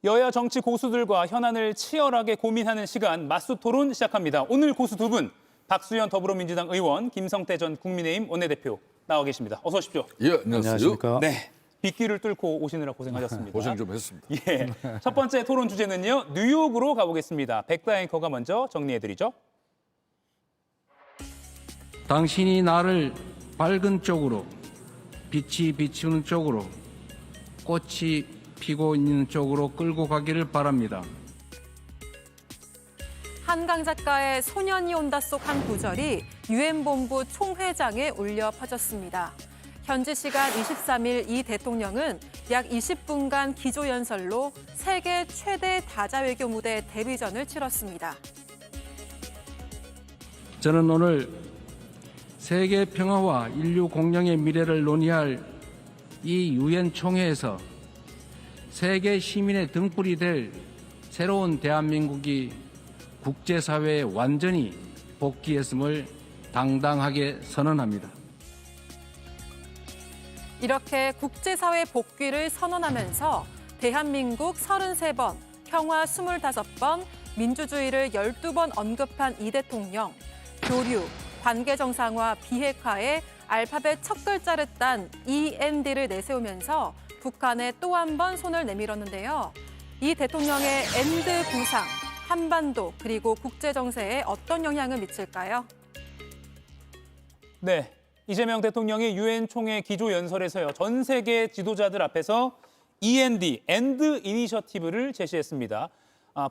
여야 정치 고수들과 현안을 치열하게 고민하는 시간 맞수 토론 시작합니다. 오늘 고수 두 분, 박수현 더불어민주당 의원, 김성태 전 국민의힘 원내대표 나와 계십니다. 어서 오십시오. 예, 안녕하세요. 네, 빗길을 뚫고 오시느라 고생하셨습니다. 고생 좀 했습니다. 예, 첫 번째 토론 주제는요, 뉴욕으로 가보겠습니다. 백다 앵커가 먼저 정리해드리죠. 당신이 나를 밝은 쪽으로, 빛이 비추는 쪽으로, 꽃이 피고 있는 쪽으로 끌고 가기를 바랍니다. 한강 작가의 소년이 온다 속 한 구절이 유엔 본부 총회장에 울려 퍼졌습니다. 현지 시간 23일 이 대통령은 약 20분간 기조연설로 세계 최대 다자외교 무대 데뷔전을 치렀습니다. 저는 오늘 세계 평화와 인류 공영의 미래를 논의할 이 유엔 총회에서 세계 시민의 등불이 될 새로운 대한민국이 국제사회에 완전히 복귀했음을 당당하게 선언합니다. 이렇게 국제사회 복귀를 선언하면서 대한민국 33번, 평화 25번, 민주주의를 12번 언급한 이 대통령, 교류, 관계 정상화, 비핵화에 알파벳 첫 글자를 딴 END를 내세우면서 북한에 또 한 번 손을 내밀었는데요. 이 대통령의 엔드 구상, 한반도 그리고 국제 정세에 어떤 영향을 미칠까요? 네, 이재명 대통령이 유엔 총회 기조 연설에서요, 전 세계 지도자들 앞에서 END, 엔드 이니셔티브를 제시했습니다.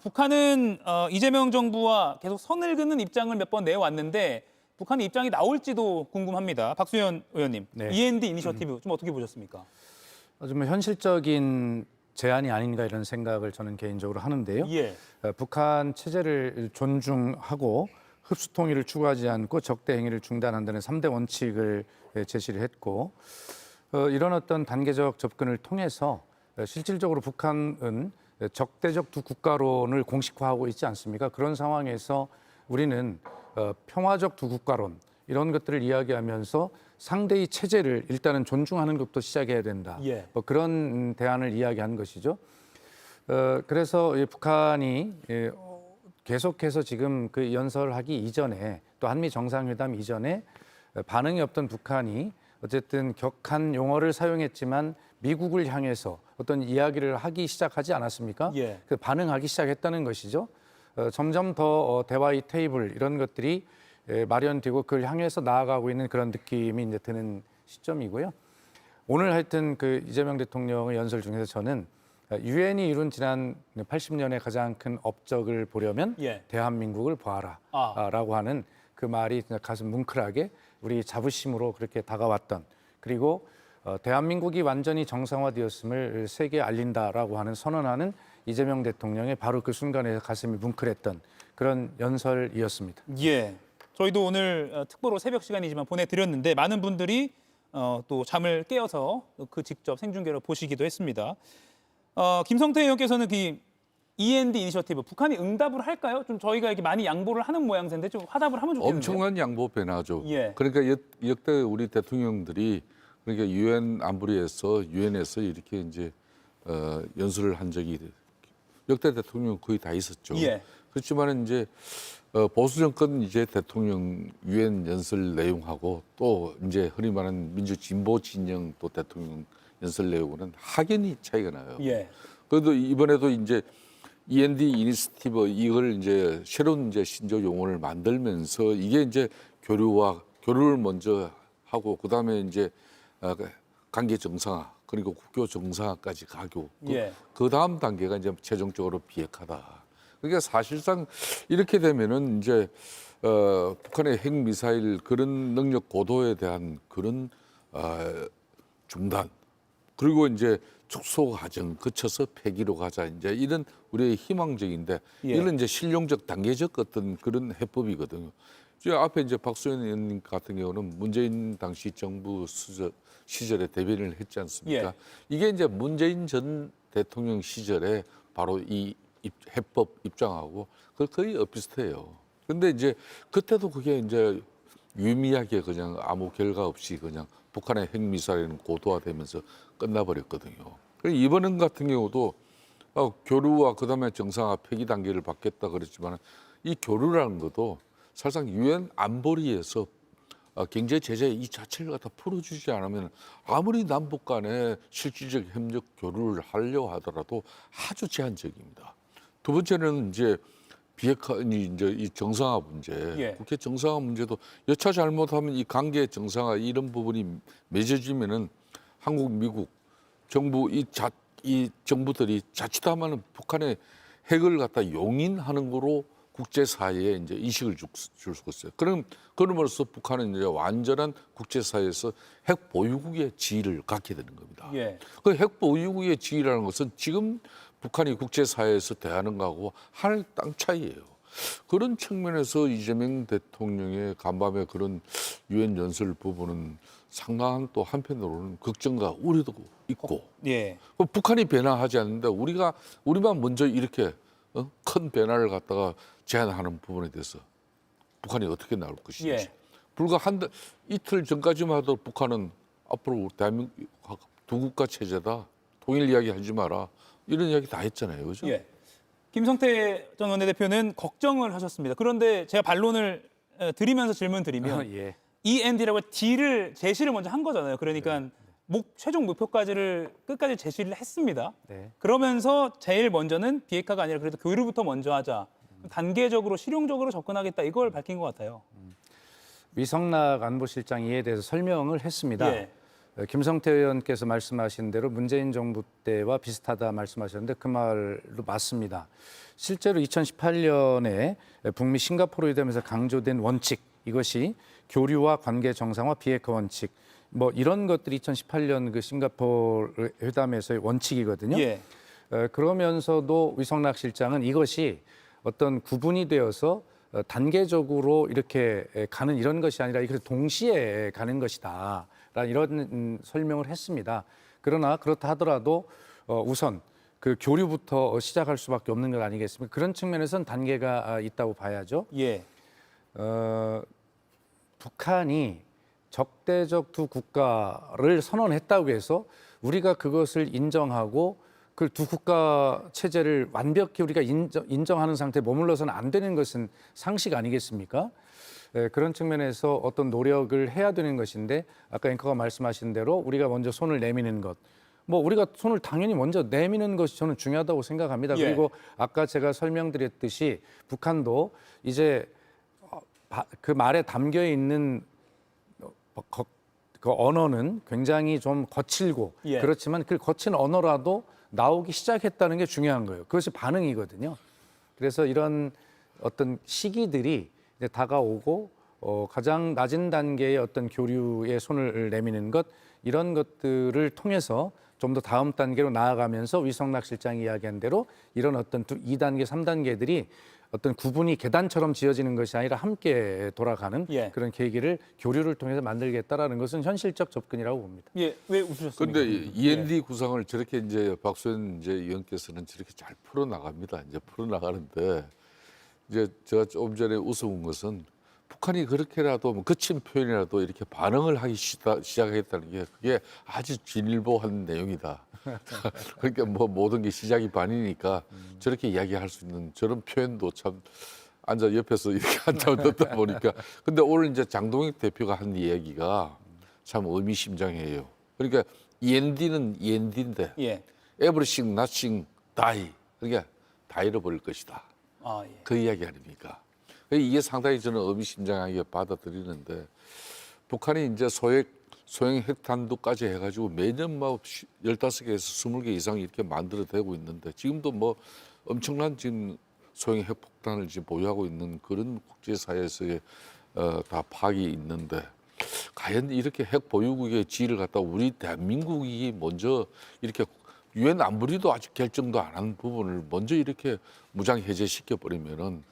북한은 이재명 정부와 계속 선을 긋는 입장을 몇 번 내왔는데 북한의 입장이 나올지도 궁금합니다. 박수현 의원님, 네. END 이니셔티브 좀 어떻게 보셨습니까? 좀 현실적인 제안이 아닌가 이런 생각을 저는 개인적으로 하는데요. 예. 북한 체제를 존중하고 흡수 통일을 추구하지 않고 적대 행위를 중단한다는 3대 원칙을 제시를 했고 이런 어떤 단계적 접근을 통해서 실질적으로 북한은 적대적 두 국가론을 공식화하고 있지 않습니까? 그런 상황에서 우리는 평화적 두 국가론 이런 것들을 이야기하면서 상대의 체제를 일단은 존중하는 것부터 시작해야 된다. 예. 그런 대안을 이야기한 것이죠. 그래서 북한이 계속해서 지금 그 연설하기 이전에 또 한미 정상회담 이전에 반응이 없던 북한이 어쨌든 격한 용어를 사용했지만 미국을 향해서 어떤 이야기를 하기 시작하지 않았습니까? 예. 그 반응하기 시작했다는 것이죠. 점점 더 대화의 테이블 이런 것들이 마련되고 그걸 향해서 나아가고 있는 그런 느낌이 이제 드는 시점이고요. 오늘 하여튼 그 이재명 대통령의 연설 중에서 저는 유엔이 이룬 지난 80년의 가장 큰 업적을 보려면 예. 대한민국을 보아라라고 하는 그 말이 가슴 뭉클하게 우리 자부심으로 그렇게 다가왔던 그리고 대한민국이 완전히 정상화되었음을 세계에 알린다라고 하는 선언하는 이재명 대통령의 바로 그 순간에 가슴이 뭉클했던 그런 연설이었습니다. 예. 저희도 오늘 특보로 새벽 시간이지만 보내드렸는데 많은 분들이 또 잠을 깨어서 그 직접 생중계로 보시기도 했습니다. 김성태 의원께서는 그 END 이니셔티브 북한이 응답을 할까요? 좀 저희가 이렇게 많이 양보를 하는 모양새인데 좀 화답을 하면 좋겠는데요. 엄청난 양보 변화죠. 예. 그러니까 역대 우리 대통령들이 그러니까 유엔 안보리에서 유엔에서 이렇게 이제 연설을 한 적이 역대 대통령 거의 다 있었죠. 예. 그렇지만은 이제 보수 정권 이제 대통령 유엔 연설 내용하고 또 이제 흔히 말하는 민주 진보 진영 또 대통령 연설 내용은 확연히 차이가 나요. 예. 그래도 이번에도 이제 END 이니시티브 이걸 이제 새로운 이제 신조 용어를 만들면서 이게 이제 교류를 먼저 하고 그다음에 이제 관계 정상화 그리고 국교 정상화까지 가고 예. 그 다음 단계가 이제 최종적으로 비핵화다. 그러니까 사실상 이렇게 되면은 이제 북한의 핵 미사일 그런 능력 고도에 대한 그런 중단 그리고 이제 축소 과정 거쳐서 폐기로 가자 이제 이런 우리의 희망적인데 예. 이런 이제 실용적 단계적 어떤 그런 해법이거든요. 저 앞에 이제 박수현 의원님 같은 경우는 문재인 당시 정부 시절에 대변을 했지 않습니까? 예. 이게 이제 문재인 전 대통령 시절에 바로 이 해법 입장하고 거의 엇비슷해요. 근데 이제 그때도 그게 이제 유미하게 그냥 아무 결과 없이 그냥 북한의 핵미사일은 고도화되면서 끝나버렸거든요. 이번 같은 경우도 교류와 그다음에 정상화 폐기 단계를 받겠다 그랬지만 이 교류라는 것도 사실상 유엔 안보리에서 경제 제재 이 자체를 갖다 풀어주지 않으면 아무리 남북 간에 실질적 협력 교류를 하려고 하더라도 아주 제한적입니다. 두 번째는 이제 비핵화니 이제 이 정상화 문제, 예. 국회 정상화 문제도 여차 잘못하면 이 관계 정상화 이런 부분이 맺어지면은 한국, 미국 정부 이 정부들이 자칫하면 북한의 핵을 갖다 용인하는 거로 국제사회에 이제 인식을 줄 수 있어요. 그럼으로써 북한은 이제 완전한 국제사회에서 핵 보유국의 지위를 갖게 되는 겁니다. 예. 그 핵 보유국의 지위라는 것은 지금 북한이 국제사회에서 대하는 거하고 하늘 땅 차이예요. 그런 측면에서 이재명 대통령의 간밤에 그런 유엔 연설 부분은 상당한 또 한편으로는 걱정과 우려도 있고 예. 북한이 변화하지 않는데 우리만 먼저 이렇게 큰 변화를 갖다가 제안하는 부분에 대해서 북한이 어떻게 나올 것인지 예. 불과 이틀 전까지만 해도 북한은 앞으로 대한민국 두 국가 체제다 통일 이야기 하지 마라 이런 이야기 다 했잖아요, 그죠? 예. 김성태 전 원내대표는 걱정을 하셨습니다. 그런데 제가 반론을 드리면서 질문 드리면 예. END라고 제시를 먼저 한 거잖아요. 그러니까 최종 목표까지를 끝까지 제시를 했습니다. 네. 그러면서 제일 먼저는 비핵화가 아니라 그래도 교류부터 먼저 하자. 단계적으로 실용적으로 접근하겠다 이걸 밝힌 것 같아요. 위성락 안보실장이 이에 대해서 설명을 했습니다. 예. 김성태 의원께서 말씀하신 대로 문재인 정부 때와 비슷하다 말씀하셨는데 그 말도 맞습니다. 실제로 2018년에 북미 싱가포르 회담에서 강조된 원칙 이것이 교류와 관계 정상화 비핵화 원칙 뭐 이런 것들이 2018년 그 싱가포르 회담에서의 원칙이거든요. 예. 그러면서도 위성락 실장은 이것이 어떤 구분이 되어서 단계적으로 이렇게 가는 이런 것이 아니라 이것이 동시에 가는 것이다. 라는 이런 설명을 했습니다. 그러나 그렇다 하더라도 우선 그 교류부터 시작할 수밖에 없는 것 아니겠습니까? 그런 측면에서는 단계가 있다고 봐야죠. 예. 북한이 적대적 두 국가를 선언했다고 해서 우리가 그것을 인정하고 그 두 국가 체제를 완벽히 우리가 인정하는 상태에 머물러서는 안 되는 것은 상식 아니겠습니까? 그런 측면에서 어떤 노력을 해야 되는 것인데 아까 앵커가 말씀하신 대로 우리가 먼저 손을 내미는 것. 뭐 우리가 손을 당연히 먼저 내미는 것이 저는 중요하다고 생각합니다. 예. 그리고 아까 제가 설명드렸듯이 북한도 이제 그 말에 담겨 있는 그 언어는 굉장히 좀 거칠고 예. 그렇지만 그 거친 언어라도 나오기 시작했다는 게 중요한 거예요. 그것이 반응이거든요. 그래서 이런 어떤 시기들이 이제 다가오고 가장 낮은 단계의 어떤 교류에 손을 내미는 것 이런 것들을 통해서 좀 더 다음 단계로 나아가면서 위성락 실장이 이야기한 대로 이런 어떤 2단계, 3단계들이 어떤 구분이 계단처럼 지어지는 것이 아니라 함께 돌아가는 예. 그런 계기를 교류를 통해서 만들겠다라는 것은 현실적 접근이라고 봅니다. 예. 왜 웃으셨습니까? 그런데 END 구상을 저렇게 이제 박수현 이제 의원께서는 저렇게 잘 풀어 나갑니다. 이제 풀어 나가는데 이제 제가 조금 전에 웃어본 것은 북한이 그렇게라도 뭐 거친 표현이라도 이렇게 반응을 하기 시작했다는 게 그게 아주 진일보한 내용이다. 그러니까 뭐 모든 게 시작이 반이니까 저렇게 이야기할 수 있는 저런 표현도 참 앉아 옆에서 이렇게 한참 듣다 보니까 근데 오늘 이제 장동익 대표가 한 이야기가 참 의미심장해요. 그러니까 END는 END인데 예. everything, nothing, die. 그러니까 다 잃어버릴 것이다. 아, 예. 그 이야기 아닙니까? 이게 상당히 저는 의미심장하게 받아들이는데 북한이 이제 소형 핵탄두까지 해가지고 매년 막 15개에서 20개 이상 이렇게 만들어내고 있는데 지금도 뭐 엄청난 지금 소형 핵폭탄을 지금 보유하고 있는 그런 국제사회에서의 다 파악이 있는데 과연 이렇게 핵 보유국의 지위를 갖다 우리 대한민국이 먼저 이렇게 유엔 안보리도 아직 결정도 안 한 부분을 먼저 이렇게 무장 해제시켜 버리면은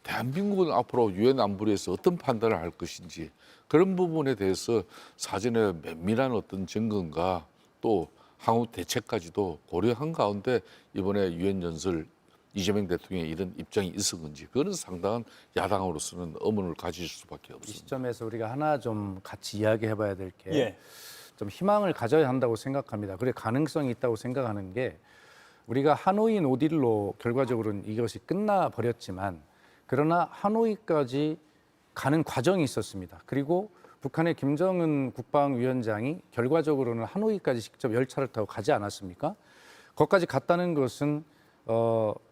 대한민국은 앞으로 유엔 안보리에서 어떤 판단을 할 것인지 그런 부분에 대해서 사전에 면밀한 어떤 점검과 또 향후 대책까지도 고려한 가운데 이번에 유엔 연설 이재명 대통령의 이런 입장이 있은 건지 그거는 상당한 야당으로서는 의문을 가질 수밖에 이 없습니다. 시점에서 우리가 하나 좀 같이 이야기해봐야 될 게 예. 좀 희망을 가져야 한다고 생각합니다. 그래 가능성이 있다고 생각하는 게 우리가 하노이 노딜로 결과적으로는 이것이 끝나 버렸지만 그러나 하노이까지 가는 과정이 있었습니다. 그리고 북한의 김정은 국방위원장이 결과적으로는 하노이까지 직접 열차를 타고 가지 않았습니까? 거기까지 갔다는 것은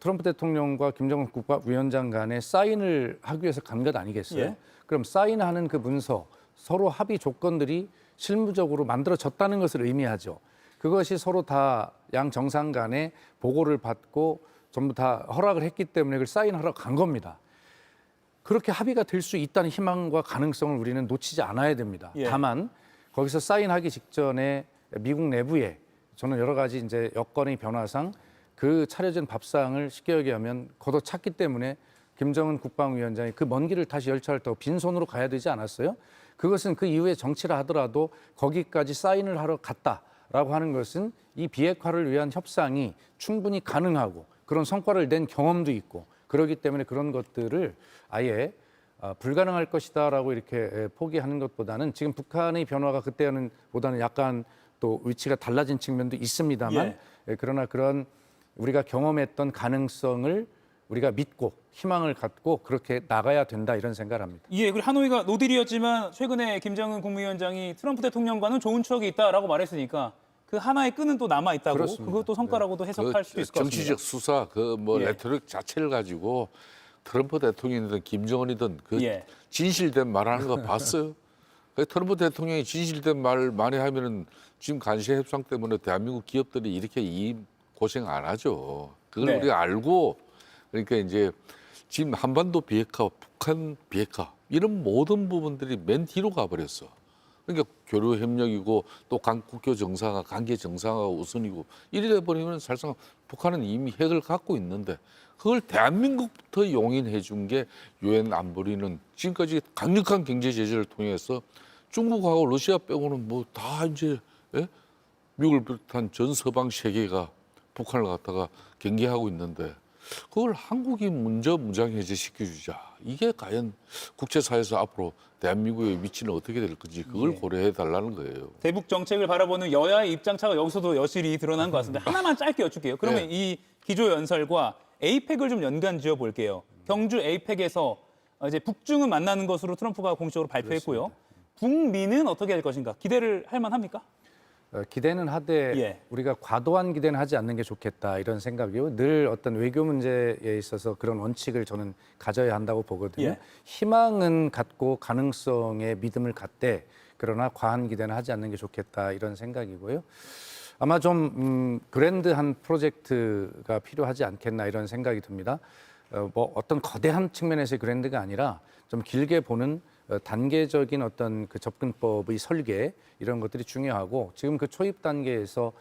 트럼프 대통령과 김정은 국방위원장 간에 사인을 하기 위해서 간 것 아니겠어요? 예. 그럼 사인하는 그 문서, 서로 합의 조건들이 실무적으로 만들어졌다는 것을 의미하죠. 그것이 서로 다 양 정상 간에 보고를 받고 전부 다 허락을 했기 때문에 그걸 사인하러 간 겁니다. 그렇게 합의가 될 수 있다는 희망과 가능성을 우리는 놓치지 않아야 됩니다. 예. 다만 거기서 사인하기 직전에 미국 내부에 저는 여러 가지 이제 여건의 변화상 그 차려진 밥상을 쉽게 얘기하면 걷어찼기 때문에 김정은 국방위원장이 그 먼 길을 다시 열차를 타고 빈손으로 가야 되지 않았어요? 그것은 그 이후에 정치를 하더라도 거기까지 사인을 하러 갔다라고 하는 것은 이 비핵화를 위한 협상이 충분히 가능하고 그런 성과를 낸 경험도 있고 그렇기 때문에 그런 것들을 아예 불가능할 것이다라고 이렇게 포기하는 것보다는 지금 북한의 변화가 그때는 보다는 약간 또 위치가 달라진 측면도 있습니다만 그러나 그런 우리가 경험했던 가능성을 우리가 믿고 희망을 갖고 그렇게 나가야 된다 이런 생각을 합니다. 예, 그리고 하노이가 노딜이었지만 최근에 김정은 국무위원장이 트럼프 대통령과는 좋은 추억이 있다라고 말했으니까 그 하나의 끈은 또 남아 있다고 그렇습니다. 그것도 성과라고도 해석할 수도 있을 것 같습니다. 정치적 수사, 그 뭐 예. 레토릭 자체를 가지고 트럼프 대통령이든 김정은이든 그 예. 진실된 말하는 거 봤어요? 그 트럼프 대통령이 진실된 말 많이 하면은 지금 간세 협상 때문에 대한민국 기업들이 이렇게 이 고생 안 하죠. 그걸 네. 우리가 알고 그러니까 이제 지금 한반도 비핵화, 북한 비핵화 이런 모든 부분들이 맨 뒤로 가버렸어. 그러니까 교류 협력이고 또 국교 정상화, 관계 정상화가 우선이고 이래 버리면 사실상 북한은 이미 핵을 갖고 있는데 그걸 대한민국부터 용인해 준 게 유엔 안보리는 지금까지 강력한 경제 제재를 통해서 중국하고 러시아 빼고는 뭐 다 이제 미국을 비롯한 전 서방 세계가 북한을 갖다가 경계하고 있는데 그걸 한국이 먼저 무장 해제시켜주자. 이게 과연 국제사회에서 앞으로 대한민국의 위치는 어떻게 될 건지 그걸 고려해 달라는 거예요. 대북 정책을 바라보는 여야의 입장차가 여기서도 여실히 드러난 것 같습니다. 하나만 짧게 여쭐게요. 그러면 이 기조연설과 에이펙을 좀 연관 지어 볼게요. 경주 에이펙에서 이제 북중은 만나는 것으로 트럼프가 공식적으로 발표했고요. 북미는 어떻게 될 것인가? 기대를 할 만합니까? 기대는 하되 예. 우리가 과도한 기대는 하지 않는 게 좋겠다 이런 생각이요. 늘 어떤 외교 문제에 있어서 그런 원칙을 저는 가져야 한다고 보거든요. 예. 희망은 갖고 가능성에 믿음을 갖되 그러나 과한 기대는 하지 않는 게 좋겠다 이런 생각이고요. 아마 좀 그랜드한 프로젝트가 필요하지 않겠나 이런 생각이 듭니다. 뭐 어떤 거대한 측면에서의 그랜드가 아니라 좀 길게 보는 단계적인 어떤 그 접근법의 설계 이런 것들이 중요하고 지금 그 초입 단계에서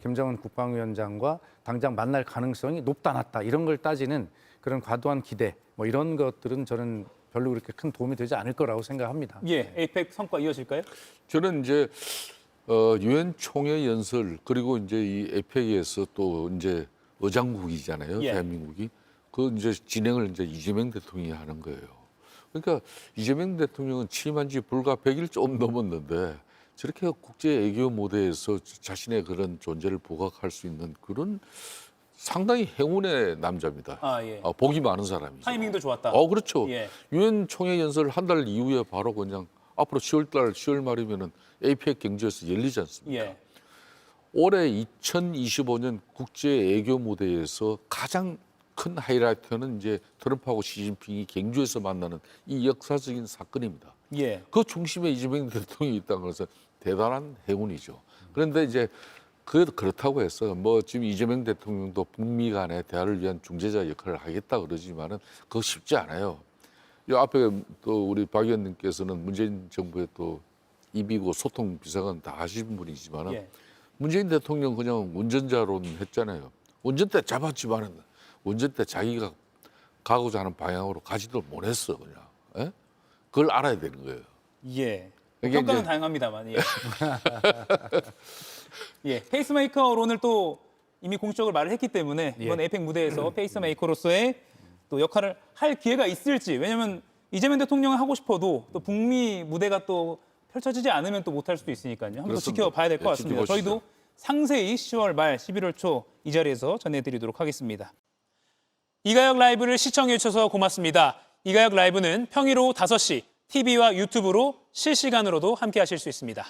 김정은 국방위원장과 당장 만날 가능성이 높다 낮다 이런 걸 따지는 그런 과도한 기대 뭐 이런 것들은 저는 별로 그렇게 큰 도움이 되지 않을 거라고 생각합니다. 예, 에이펙 성과 이어질까요? 저는 이제 유엔 총회 연설 그리고 이제 이 에이펙에서 또 이제 의장국이잖아요. 예. 대한민국이 그 이제 진행을 이제 이재명 대통령이 하는 거예요. 그러니까 이재명 대통령은 취임한 지 불과 100일 좀 넘었는데 저렇게 국제 외교 무대에서 자신의 그런 존재를 부각할 수 있는 그런 상당히 행운의 남자입니다. 아, 예. 복이 많은 사람이죠. 타이밍도 좋았다. 그렇죠. 예. 유엔 총회 연설 한 달 이후에 바로 그냥 앞으로 10월 말이면은 APEC 경주에서 열리지 않습니까? 예. 올해 2025년 국제 외교 무대에서 가장 큰 하이라이트는 이제 트럼프하고 시진핑이 경주에서 만나는 이 역사적인 사건입니다. 예. 그 중심에 이재명 대통령이 있다는 것은 대단한 행운이죠. 그런데 이제 그렇다고 해서 뭐 지금 이재명 대통령도 북미 간의 대화를 위한 중재자 역할을 하겠다 그러지만은 그거 쉽지 않아요. 이 앞에 또 우리 박 의원님께서는 문재인 정부의 또 입이고 소통 비서관 다 하신 분이지만은 예. 문재인 대통령 그냥 운전자론 했잖아요. 운전대 잡았지만은 운전대 자기가 가고자 하는 방향으로 가지도 못했어 그냥. 예? 그걸 알아야 되는 거예요. 예. 이게 평가는 이제- 다양합니다만. 예. 예. 페이스메이커로는 또 이미 공식적으로 말을 했기 때문에 이번 에이펙 무대에서 페이스메이커로서의 또 역할을 할 기회가 있을지. 왜냐하면 이재명 대통령이 하고 싶어도 또 북미 무대가 또 펼쳐지지 않으면 또 못할 수도 있으니까요. 한번 더 그렇습니다. 지켜봐야 될 것 예, 같습니다. 지켜보시죠. 저희도 상세히 10월 말 11월 초 이 자리에서 전해드리도록 하겠습니다. 이가역 라이브를 시청해 주셔서 고맙습니다. 이가역 라이브는 평일 오후 5시 TV와 유튜브로 실시간으로도 함께 하실 수 있습니다.